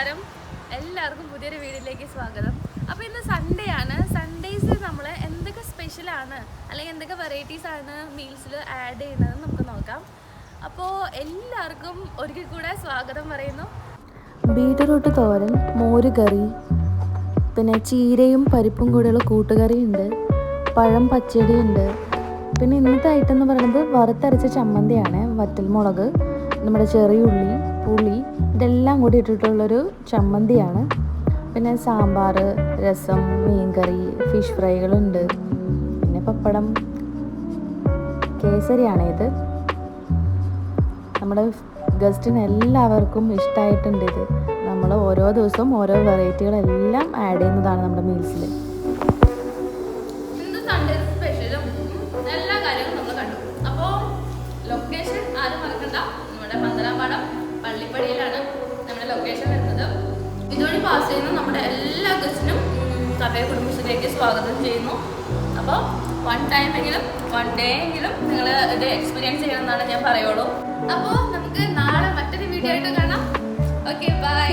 നമസ്കാരം, എല്ലാവർക്കും പുതിയൊരു വീഡിയോയിലേക്ക് സ്വാഗതം. അപ്പോൾ ഇന്ന് സൺഡേ ആണ്. സൺഡേയ്സിൽ നമ്മൾ എന്തൊക്കെ സ്പെഷ്യലാണ് അല്ലെങ്കിൽ എന്തൊക്കെ വെറൈറ്റീസ് ആണ് മീൽസിൽ ആഡ് ചെയ്യുന്നത് നമുക്ക് നോക്കാം. അപ്പോൾ എല്ലാവർക്കും ഒരിക്കൽ കൂടെ സ്വാഗതം പറയുന്നു. ബീറ്റ്റൂട്ട് തോരൻ, മോര് കറി, പിന്നെ ചീരയും പരിപ്പും കൂടെയുള്ള കൂട്ടുകറിയുണ്ട്, പഴം പച്ചടി ഉണ്ട്. പിന്നെ ഇന്നത്തെ ഐറ്റം എന്ന് പറയുന്നത് വറുത്തരച്ച ചമ്മന്തിയാണ്. വറ്റൽമുളക്, നമ്മുടെ ചെറിയ ഉള്ളി, പുളി, ഇതെല്ലാം കൂടി ഇട്ടിട്ടുള്ളൊരു ചമ്മന്തിയാണ്. പിന്നെ സാമ്പാർ, രസം, മീൻകറി, ഫിഷ് ഫ്രൈകളുണ്ട്, പിന്നെ പപ്പടം, കേസരിയാണ് ഇത്. നമ്മുടെ ഗസ്റ്റിന് എല്ലാവർക്കും ഇഷ്ടമായിട്ടുണ്ട് ഇത്. നമ്മൾ ഓരോ ദിവസവും ഓരോ വെറൈറ്റികളെല്ലാം ആഡ് ചെയ്യുന്നതാണ് നമ്മുടെ മീൽസിൽ. എല്ലാ കാര്യങ്ങളും നമ്മൾ കണ്ടു. അപ്പോൾ ലൊക്കേഷൻ ആരും മറക്കണ്ട, നമ്മുടെ പന്തലാംപാടം പള്ളിപ്പടിയിലാണ് നമ്മുടെ ലൊക്കേഷൻ വരുന്നത്. ഇതുവഴി പാസ് ചെയ്യുന്ന നമ്മുടെ എല്ലാ ഗസ്റ്റിനും കഫേ കുടുംബത്തിലേക്ക് സ്വാഗതം ചെയ്യുന്നു. അപ്പോൾ വൺ ഡേ എങ്കിലും നിങ്ങൾ ഇത് എക്സ്പീരിയൻസ് ചെയ്യണം എന്നാണ് ഞാൻ പറയുള്ളൂ. അപ്പോൾ നമുക്ക് നാളെ മറ്റൊരു വീഡിയോ ആയിട്ട് കാണാം. Okay, by.